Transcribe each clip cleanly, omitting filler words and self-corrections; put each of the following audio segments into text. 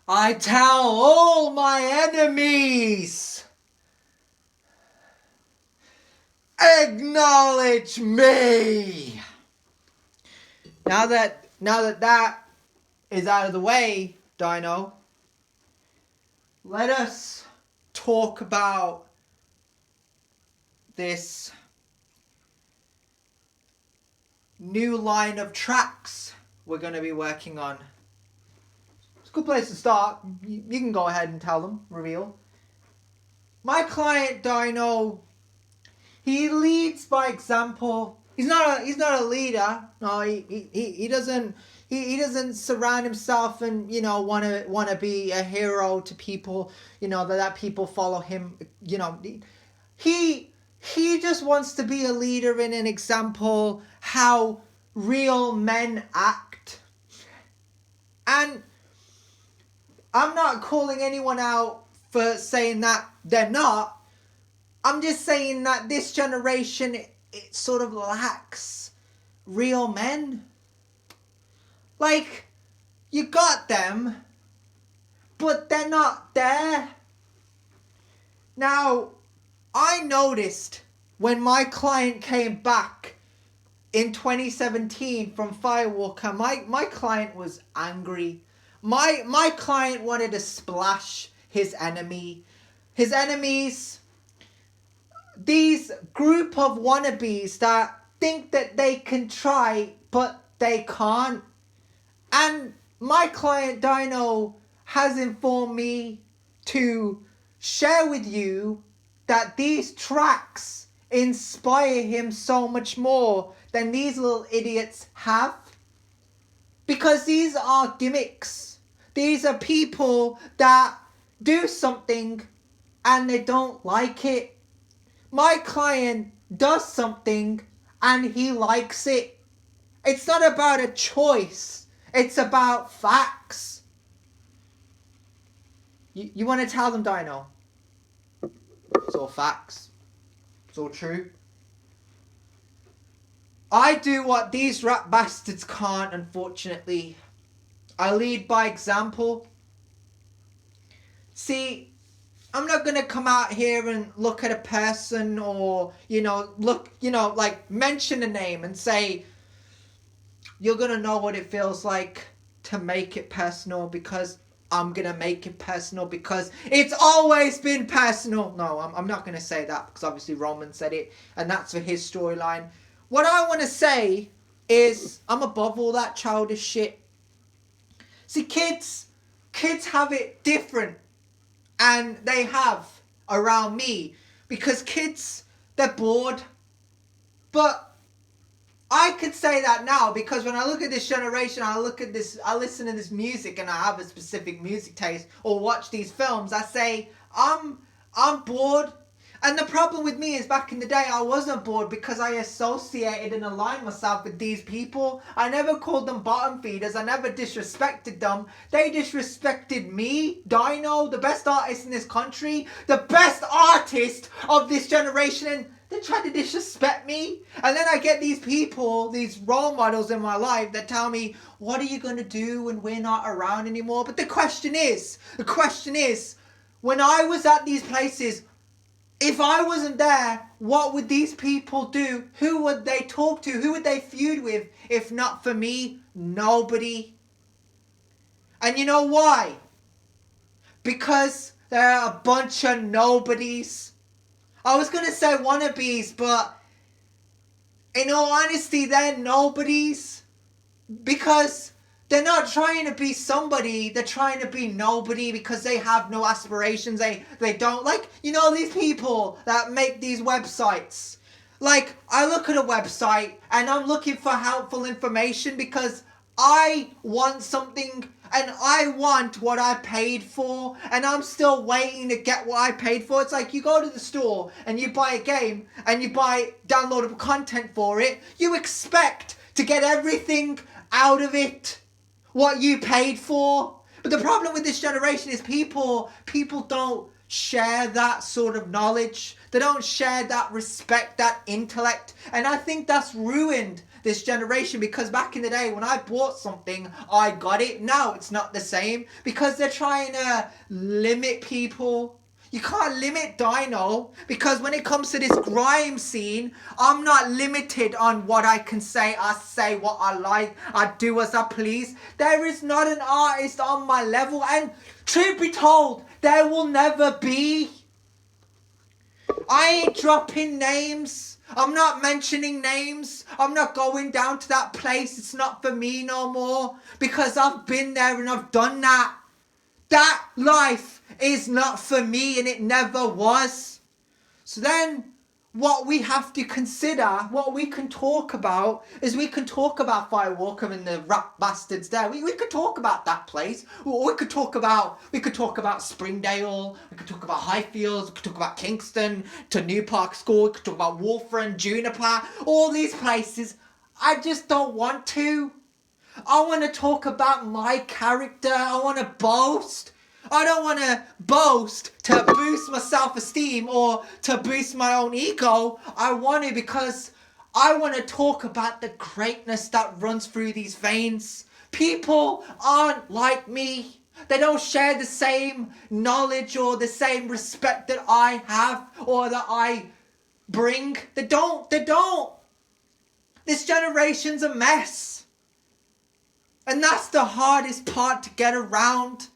I tell all my enemies, acknowledge me. Now that is out of the way, Dyno, let us talk about this new line of tracks we're going to be working on. It's a good place to start. You can go ahead and tell them, reveal. My client Dyno, he leads by example. He's not a leader. No, he doesn't surround himself and want to be a hero to people. That people follow him. He just wants to be a leader and an example how real men act. And I'm not calling anyone out for saying that they're not. I'm just saying that this generation, it sort of lacks real men. Like, you got them, but they're not there. Now, I noticed when my client came back in 2017 from Firewalker, my client was angry. My client wanted to splash his enemy. His enemies, these group of wannabes that think that they can try, but they can't. And my client Dyno has informed me to share with you that these tracks inspire him so much more than these little idiots have. Because these are gimmicks. These are people that do something and they don't like it. My client does something and he likes it. It's not about a choice. It's about facts. You want to tell them, Dyno? It's all facts. It's all true. I do what these rap bastards can't, unfortunately. I lead by example. See, I'm not going to come out here and look at a person or, mention a name and say, you're going to know what it feels like to make it personal, because I'm going to make it personal because it's always been personal. No, I'm not going to say that because obviously Roman said it and that's for his storyline. What I want to say is I'm above all that childish shit. See, kids have it different, and they have around me, because kids, they're bored. But I could say that now because when I look at this generation, I listen to this music and I have a specific music taste, or watch these films, I say, I'm bored. And the problem with me is back in the day, I wasn't bored because I associated and aligned myself with these people. I never called them bottom feeders. I never disrespected them. They disrespected me, Dyno, the best artist in this country, the best artist of this generation, and they tried to disrespect me. And then I get these people, these role models in my life that tell me, what are you going to do when we're not around anymore? But the question is, when I was at these places, if I wasn't there, what would these people do? Who would they talk to? Who would they feud with? If not for me, nobody. And you know why? Because they're a bunch of nobodies. I was going to say wannabes, but in all honesty, they're nobodies. Because they're not trying to be somebody, they're trying to be nobody because they have no aspirations. They don't, like, these people that make these websites. Like, I look at a website and I'm looking for helpful information because I want something and I want what I paid for, and I'm still waiting to get what I paid for. It's like you go to the store and you buy a game and you buy downloadable content for it. You expect to get everything out of it what you paid for. But the problem with this generation is people don't share that sort of knowledge. They don't share that respect, that intellect. And I think that's ruined this generation, because back in the day when I bought something, I got it. Now it's not the same because they're trying to limit people. You can't limit Dyno, because when it comes to this grime scene, I'm not limited on what I can say. I say what I like. I do as I please. There is not an artist on my level, and truth be told, there will never be. I ain't dropping names. I'm not mentioning names. I'm not going down to that place. It's not for me no more, because I've been there and I've done that. That life is not for me, and it never was. So then what we have to consider, what we can talk about, is we can talk about Firewalker and the rap bastards there. We could talk about that place. We could talk about Springdale. We could talk about Highfields. We could talk about Kingston to New Park School. We could talk about Wolfram, Juniper, all these places. I just don't want to. I want to talk about my character. I want to boast. I don't want to boast to boost my self-esteem or to boost my own ego. I want to because I want to talk about the greatness that runs through these veins. People aren't like me. They don't share the same knowledge or the same respect that I have or that I bring. They don't. This generation's a mess. And that's the hardest part to get around.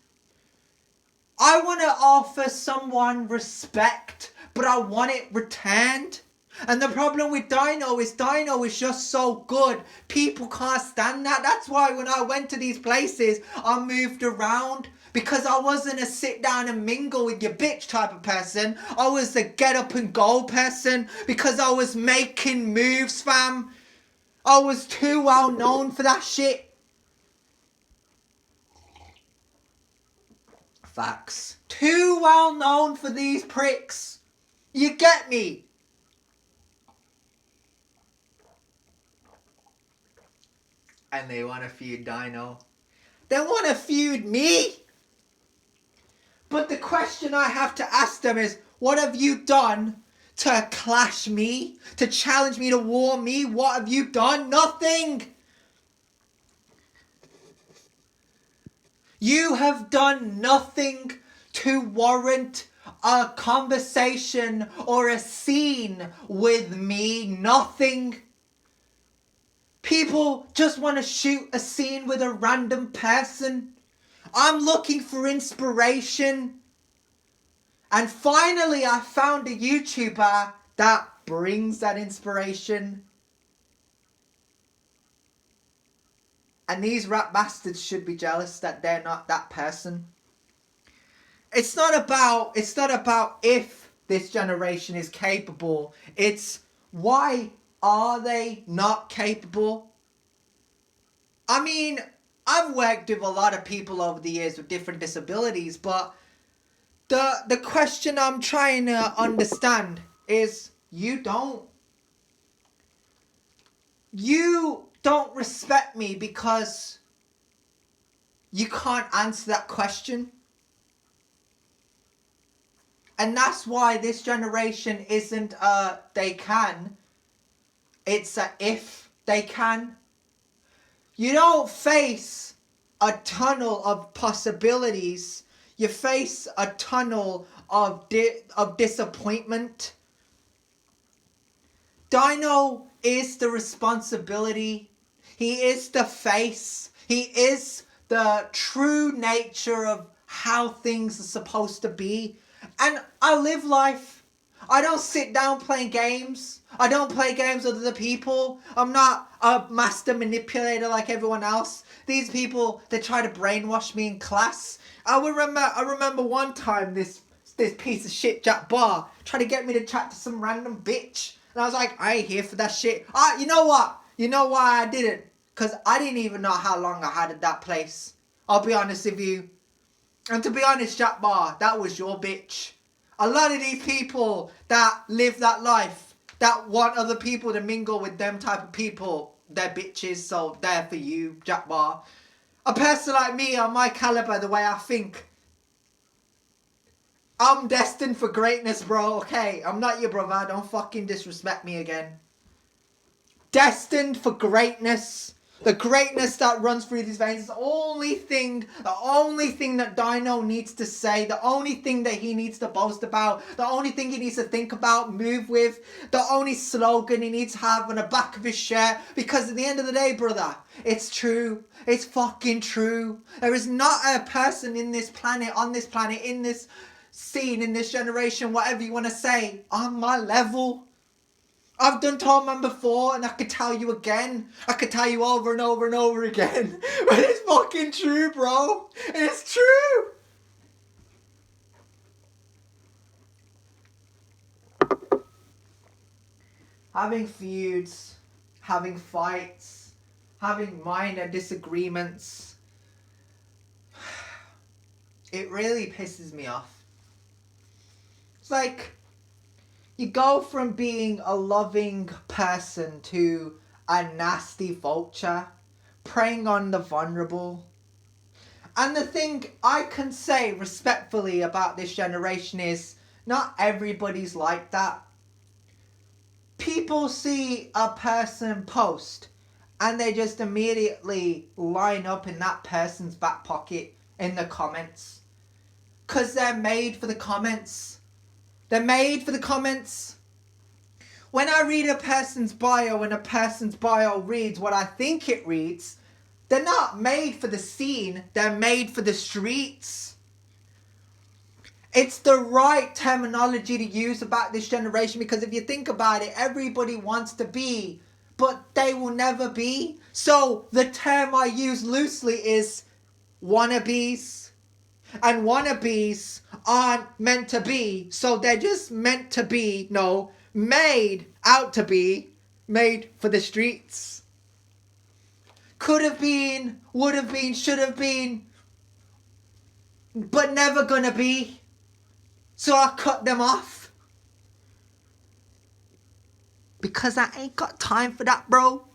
I want to offer someone respect, but I want it returned. And the problem with Dyno is just so good. People can't stand that. That's why when I went to these places, I moved around. Because I wasn't a sit down and mingle with your bitch type of person. I was a get up and go person. Because I was making moves, fam. I was too well known for that shit. Facts. Too well known for these pricks. You get me? And they want to feud Dyno. They want to feud me. But the question I have to ask them is, what have you done to clash me? To challenge me, to war me? What have you done? Nothing. You have done nothing to warrant a conversation or a scene with me. Nothing. People just want to shoot a scene with a random person. I'm looking for inspiration. And finally I found a YouTuber that brings that inspiration. And these rap bastards should be jealous that they're not that person. It's not about if this generation is capable. It's why are they not capable? I mean, I've worked with a lot of people over the years with different disabilities, but the question I'm trying to understand is you don't respect me because you can't answer that question. And that's why this generation isn't a they can. It's a if they can. You don't face a tunnel of possibilities. You face a tunnel of disappointment. Dyno is the responsibility. He is the face. He is the true nature of how things are supposed to be. And I live life. I don't sit down playing games. I don't play games with other people. I'm not a master manipulator like everyone else. These people, they try to brainwash me in class. I remember one time this piece of shit Rbhlr tried to get me to chat to some random bitch. And I was like, I ain't here for that shit. You know what? You know why I didn't? Because I didn't even know how long I had at that place. I'll be honest with you. And to be honest, Rbhlr, that was your bitch. A lot of these people that live that life, that want other people to mingle with them type of people, they're bitches, so they're for you, Rbhlr. A person like me, on my caliber, the way I think, I'm destined for greatness, bro, okay? I'm not your brother, don't fucking disrespect me again. destined for greatness. The greatness that runs through these veins is the only thing that Dyno needs to say, the only thing that he needs to boast about, the only thing he needs to think about, move with, the only slogan he needs to have on the back of his shirt. Because at the end of the day, brother, it's true. It's fucking true. There is not a person in this planet, on this planet, in this scene, in this generation, whatever you want to say, on my level. I've done Tall Man before, and I could tell you again. I could tell you over and over and over again. But it's fucking true, bro. It's true. Having feuds, having fights, having minor disagreements, it really pisses me off. It's like, you go from being a loving person to a nasty vulture, preying on the vulnerable. And the thing I can say respectfully about this generation is, not everybody's like that. People see a person post and they just immediately line up in that person's back pocket in the comments. 'Cause they're made for the comments. They're made for the comments. When I read a person's bio and a person's bio reads what I think it reads, they're not made for the scene, they're made for the streets. It's the right terminology to use about this generation, because if you think about it, everybody wants to be, but they will never be. So the term I use loosely is wannabes. And wannabes aren't meant to be, so they're just meant to be, no, made out to be, made for the streets. Could have been, would have been, should have been, but never gonna be. So I cut them off. Because I ain't got time for that, bro.